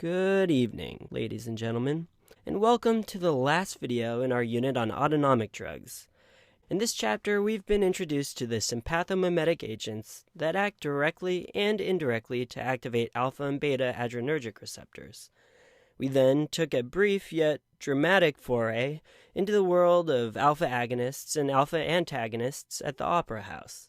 Good evening, ladies and gentlemen, and welcome to the last video in our unit on autonomic drugs. In this chapter, we've been introduced to the sympathomimetic agents that act directly and indirectly to activate alpha and beta adrenergic receptors. We then took a brief yet dramatic foray into the world of alpha agonists and alpha antagonists at the Opera House.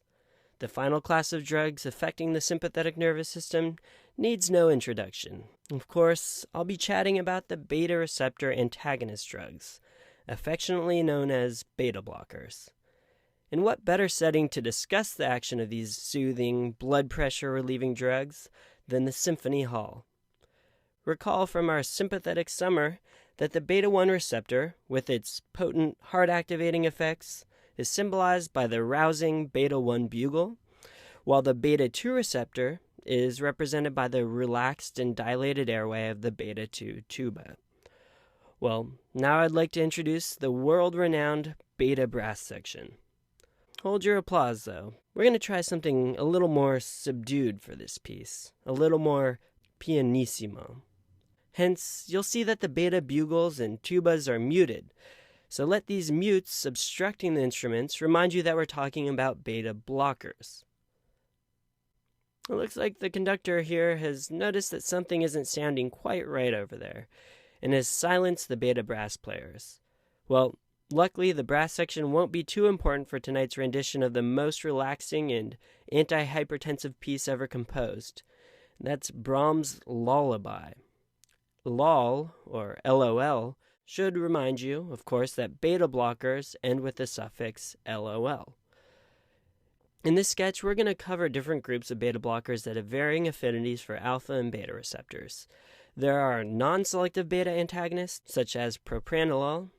The final class of drugs affecting the sympathetic nervous system needs no introduction. Of course, I'll be chatting about the beta receptor antagonist drugs, affectionately known as beta blockers. In what better setting to discuss the action of these soothing, blood pressure relieving drugs than the Symphony Hall? Recall from our sympathetic summer that the beta-1 receptor, with its potent heart-activating effects, is symbolized by the rousing beta-1 bugle, while the beta-2 receptor is represented by the relaxed and dilated airway of the beta-2 tuba. Well, now I'd like to introduce the world-renowned beta brass section. Hold your applause, though. We're going to try something a little more subdued for this piece, a little more pianissimo. Hence, you'll see that the beta bugles and tubas are muted, so let these mutes obstructing the instruments remind you that we're talking about beta blockers. It looks like the conductor here has noticed that something isn't sounding quite right over there, and has silenced the beta brass players. Well, luckily the brass section won't be too important for tonight's rendition of the most relaxing and anti-hypertensive piece ever composed. That's Brahms' Lullaby. LOL, or LOL, should remind you, of course, that beta blockers end with the suffix LOL. In this sketch, we're going to cover different groups of beta blockers that have varying affinities for alpha and beta receptors. There are non-selective beta antagonists, such as propranolol,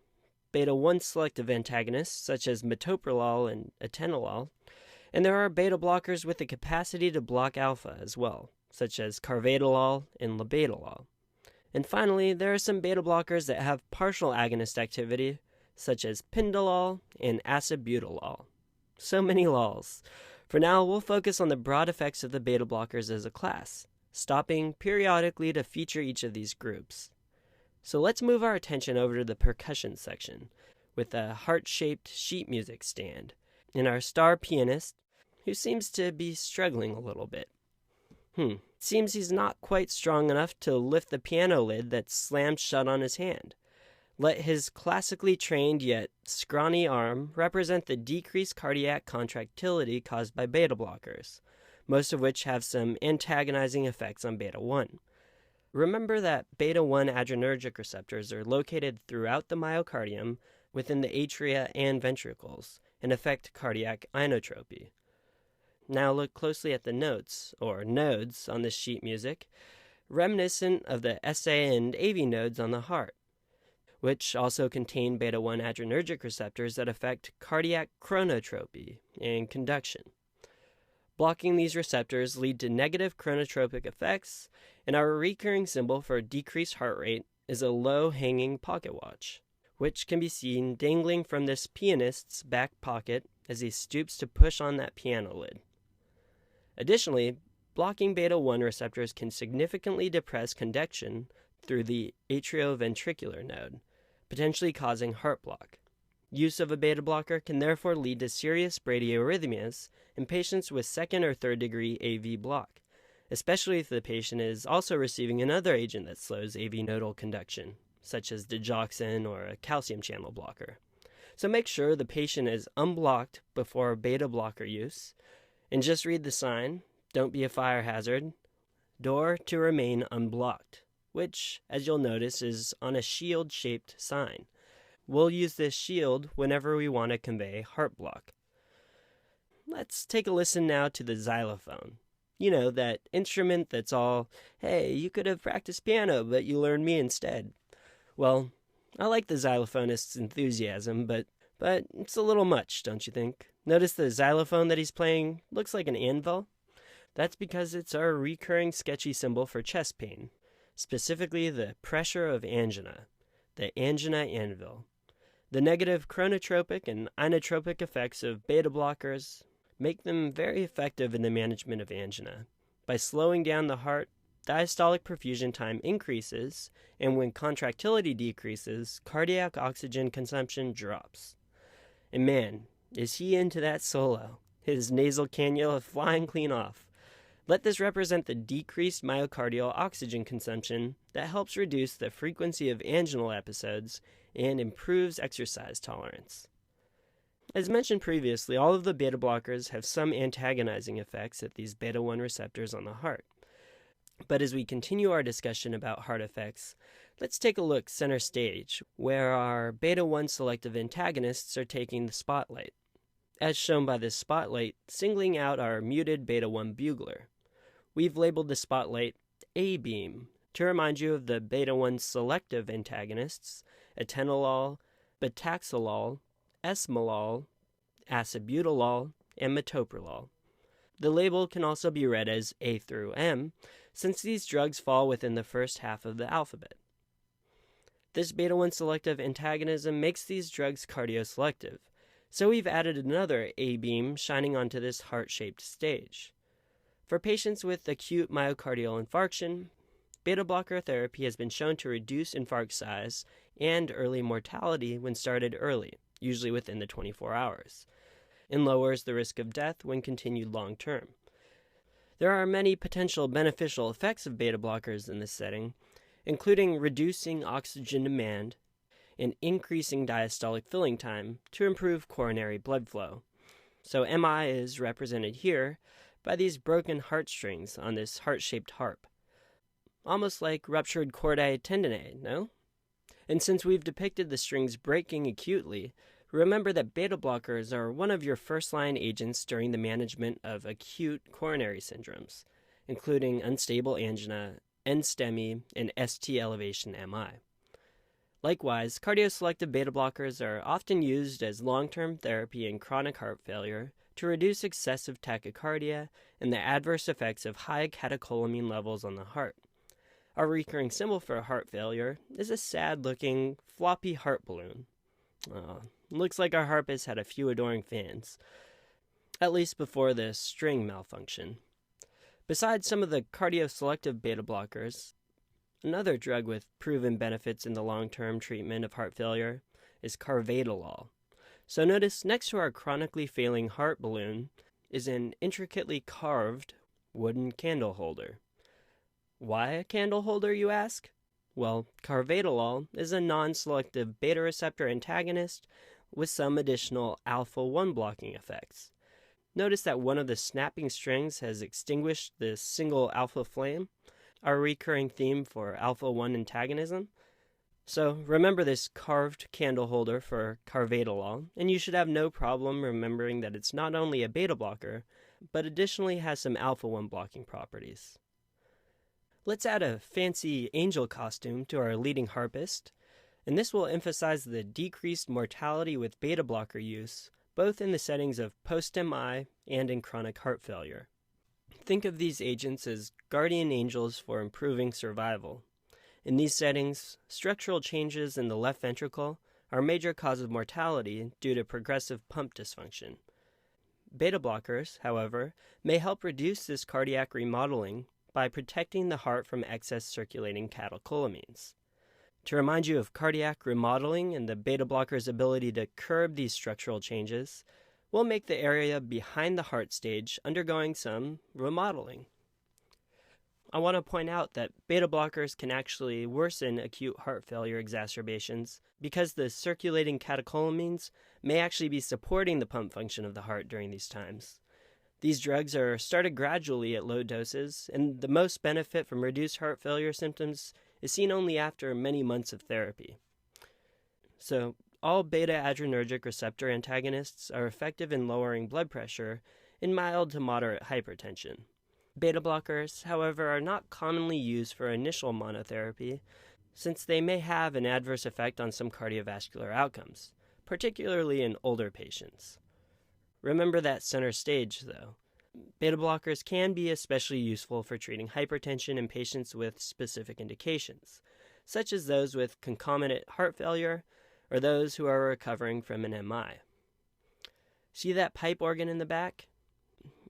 beta-1 selective antagonists, such as metoprolol and atenolol, and there are beta blockers with the capacity to block alpha as well, such as carvedilol and labetalol. And finally, there are some beta blockers that have partial agonist activity, such as pindolol and acebutolol. So many lols. For now, we'll focus on the broad effects of the beta blockers as a class, stopping periodically to feature each of these groups. So let's move our attention over to the percussion section, with a heart-shaped sheet music stand, and our star pianist, who seems to be struggling a little bit. It seems he's not quite strong enough to lift the piano lid that's slammed shut on his hand. Let his classically trained yet scrawny arm represent the decreased cardiac contractility caused by beta blockers, most of which have some antagonizing effects on beta-1. Remember that beta-1 adrenergic receptors are located throughout the myocardium within the atria and ventricles and affect cardiac inotropy. Now look closely at the notes, or nodes, on this sheet music, reminiscent of the SA and AV nodes on the heart, which also contain beta-1 adrenergic receptors that affect cardiac chronotropy and conduction. Blocking these receptors lead to negative chronotropic effects, and our recurring symbol for decreased heart rate is a low-hanging pocket watch, which can be seen dangling from this pianist's back pocket as he stoops to push on that piano lid. Additionally, blocking beta-1 receptors can significantly depress conduction through the atrioventricular node, potentially causing heart block. Use of a beta blocker can therefore lead to serious bradyarrhythmias in patients with second or third degree AV block, especially if the patient is also receiving another agent that slows AV nodal conduction, such as digoxin or a calcium channel blocker. So make sure the patient is unblocked before beta blocker use, and just read the sign, don't be a fire hazard, door to remain unblocked, which, as you'll notice, is on a shield-shaped sign. We'll use this shield whenever we want to convey heart block. Let's take a listen now to the xylophone. You know, that instrument that's all, hey, you could have practiced piano, but you learned me instead. Well, I like the xylophonist's enthusiasm, but it's a little much, don't you think? Notice the xylophone that he's playing looks like an anvil? That's because it's our recurring sketchy symbol for chest pain, specifically the pressure of angina, the angina anvil. The negative chronotropic and inotropic effects of beta blockers make them very effective in the management of angina by slowing down the heart diastolic perfusion time increases, and when contractility decreases, cardiac oxygen consumption drops. And man, is he into that solo. His nasal cannula flying clean off. Let this represent the decreased myocardial oxygen consumption that helps reduce the frequency of anginal episodes and improves exercise tolerance. As mentioned previously, all of the beta blockers have some antagonizing effects at these beta-1 receptors on the heart. But as we continue our discussion about heart effects, let's take a look center stage, where our beta-1 selective antagonists are taking the spotlight, as shown by this spotlight singling out our muted beta-1 bugler. We've labeled the spotlight A-beam to remind you of the beta-1 selective antagonists, atenolol, betaxolol, esmolol, acebutolol, and metoprolol. The label can also be read as A through M, since these drugs fall within the first half of the alphabet. This beta-1 selective antagonism makes these drugs cardioselective, so we've added another A-beam shining onto this heart-shaped stage. For patients with acute myocardial infarction, beta-blocker therapy has been shown to reduce infarct size and early mortality when started early, usually within the 24 hours, and lowers the risk of death when continued long-term. There are many potential beneficial effects of beta-blockers in this setting, including reducing oxygen demand and increasing diastolic filling time to improve coronary blood flow. So MI is represented here by these broken heartstrings on this heart-shaped harp. Almost like ruptured chordae tendineae, no? And since we've depicted the strings breaking acutely, remember that beta blockers are one of your first-line agents during the management of acute coronary syndromes, including unstable angina, NSTEMI, and ST elevation MI. Likewise, cardioselective beta blockers are often used as long-term therapy in chronic heart failure to reduce excessive tachycardia and the adverse effects of high catecholamine levels on the heart. Our recurring symbol for heart failure is a sad-looking, floppy heart balloon. Looks like our harpist had a few adoring fans, at least before the string malfunction. Besides some of the cardioselective beta blockers, another drug with proven benefits in the long-term treatment of heart failure is carvedilol. So notice next to our chronically failing heart balloon is an intricately carved wooden candle holder. Why a candle holder, you ask? Well, carvedilol is a non-selective beta receptor antagonist with some additional alpha-1 blocking effects. Notice that one of the snapping strings has extinguished the single alpha flame, our recurring theme for alpha-1 antagonism. So remember this carved candle holder for carvedilol, and you should have no problem remembering that it's not only a beta blocker, but additionally has some alpha-1 blocking properties. Let's add a fancy angel costume to our leading harpist, and this will emphasize the decreased mortality with beta blocker use, both in the settings of post-MI and in chronic heart failure. Think of these agents as guardian angels for improving survival. In these settings, structural changes in the left ventricle are a major cause of mortality due to progressive pump dysfunction. Beta blockers, however, may help reduce this cardiac remodeling by protecting the heart from excess circulating catecholamines. To remind you of cardiac remodeling and the beta blocker's ability to curb these structural changes, we'll make the area behind the heart stage undergoing some remodeling. I want to point out that beta blockers can actually worsen acute heart failure exacerbations because the circulating catecholamines may actually be supporting the pump function of the heart during these times. These drugs are started gradually at low doses, and the most benefit from reduced heart failure symptoms is seen only after many months of therapy. So, all beta-adrenergic receptor antagonists are effective in lowering blood pressure in mild to moderate hypertension. Beta blockers, however, are not commonly used for initial monotherapy, since they may have an adverse effect on some cardiovascular outcomes, particularly in older patients. Remember that center stage, though. Beta blockers can be especially useful for treating hypertension in patients with specific indications, such as those with concomitant heart failure or those who are recovering from an MI. See that pipe organ in the back?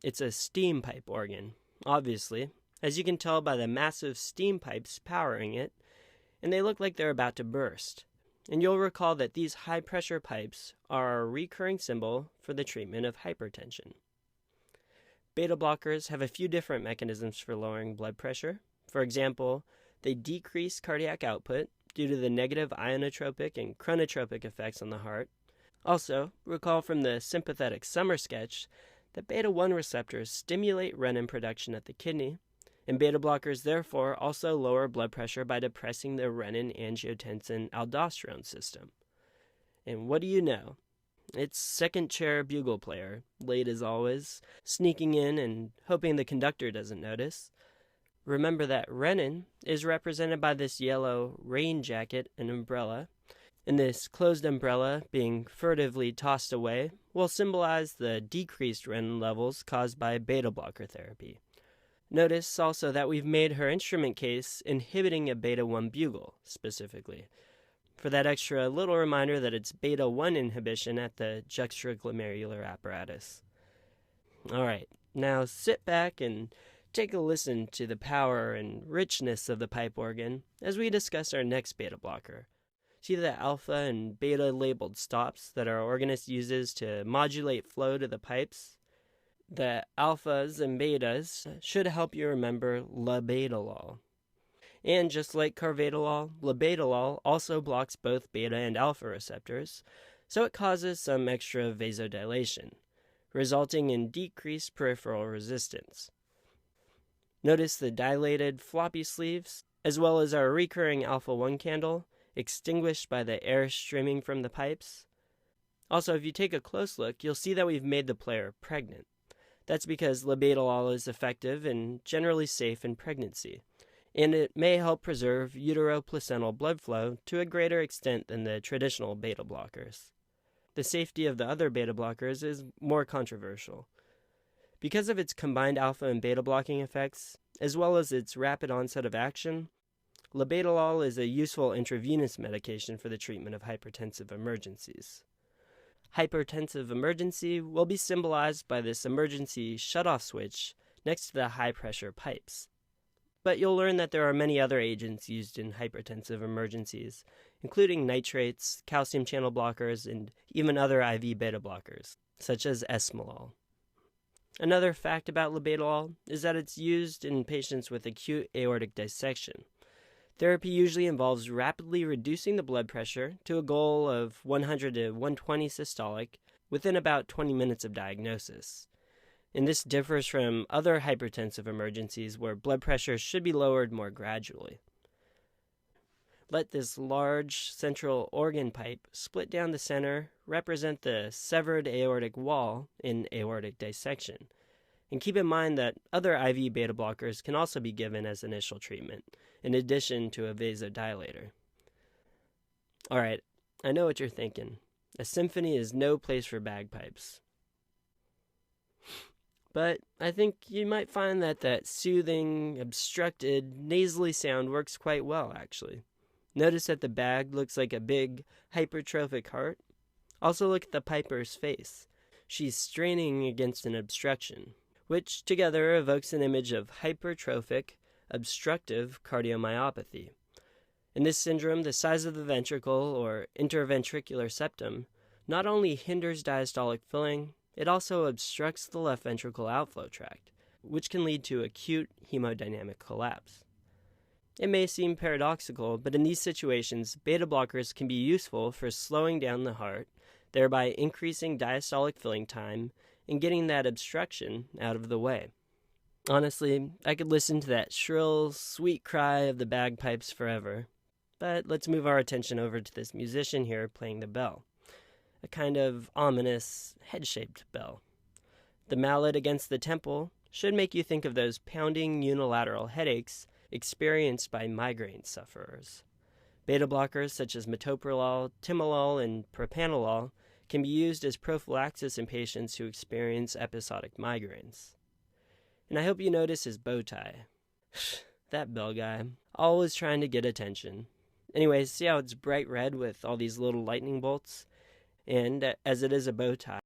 It's a steam pipe organ, obviously, as you can tell by the massive steam pipes powering it, and they look like they're about to burst. And you'll recall that these high-pressure pipes are a recurring symbol for the treatment of hypertension. Beta blockers have a few different mechanisms for lowering blood pressure. For example, they decrease cardiac output due to the negative ionotropic and chronotropic effects on the heart. Also, recall from the sympathetic summer sketch that beta-1 receptors stimulate renin production at the kidney, and beta blockers therefore also lower blood pressure by depressing the renin-angiotensin-aldosterone system. And what do you know? It's second chair bugle player, late as always, sneaking in and hoping the conductor doesn't notice. Remember that renin is represented by this yellow rain jacket and umbrella, and this closed umbrella being furtively tossed away will symbolize the decreased renin levels caused by beta blocker therapy. Notice also that we've made her instrument case inhibiting a beta-1 bugle, specifically, for that extra little reminder that it's beta-1 inhibition at the juxtaglomerular apparatus. Alright, now sit back and take a listen to the power and richness of the pipe organ as we discuss our next beta blocker. See the alpha and beta labeled stops that our organist uses to modulate flow to the pipes? The alphas and betas should help you remember labetalol. And just like carvedilol, labetalol also blocks both beta and alpha receptors, so it causes some extra vasodilation, resulting in decreased peripheral resistance. Notice the dilated floppy sleeves, as well as our recurring alpha-1 candle, extinguished by the air streaming from the pipes. Also, if you take a close look, you'll see that we've made the player pregnant. That's because labetalol is effective and generally safe in pregnancy, and it may help preserve uteroplacental blood flow to a greater extent than the traditional beta blockers. The safety of the other beta blockers is more controversial. Because of its combined alpha and beta blocking effects, as well as its rapid onset of action, labetalol is a useful intravenous medication for the treatment of hypertensive emergencies. Hypertensive emergency will be symbolized by this emergency shutoff switch next to the high-pressure pipes. But you'll learn that there are many other agents used in hypertensive emergencies, including nitrates, calcium channel blockers, and even other IV beta blockers, such as esmolol. Another fact about labetalol is that it's used in patients with acute aortic dissection. Therapy usually involves rapidly reducing the blood pressure to a goal of 100 to 120 systolic within about 20 minutes of diagnosis. And this differs from other hypertensive emergencies where blood pressure should be lowered more gradually. Let this large central organ pipe split down the center represent the severed aortic wall in aortic dissection. And keep in mind that other IV beta blockers can also be given as initial treatment, in addition to a vasodilator. Alright, I know what you're thinking. A symphony is no place for bagpipes. But I think you might find that soothing, obstructed, nasally sound works quite well, actually. Notice that the bag looks like a big, hypertrophic heart. Also look at the piper's face. She's straining against an obstruction, which together evokes an image of hypertrophic, obstructive cardiomyopathy. In this syndrome, the size of the ventricle, or interventricular septum, not only hinders diastolic filling, it also obstructs the left ventricle outflow tract, which can lead to acute hemodynamic collapse. It may seem paradoxical, but in these situations, beta blockers can be useful for slowing down the heart, thereby increasing diastolic filling time and getting that obstruction out of the way. Honestly, I could listen to that shrill, sweet cry of the bagpipes forever. But let's move our attention over to this musician here playing the bell. A kind of ominous, head-shaped bell. The mallet against the temple should make you think of those pounding unilateral headaches experienced by migraine sufferers. Beta blockers such as metoprolol, timolol, and propranolol can be used as prophylaxis in patients who experience episodic migraines. And I hope you notice his bow tie. That bell guy, always trying to get attention. Anyways, see how it's bright red with all these little lightning bolts? And as it is a bow tie,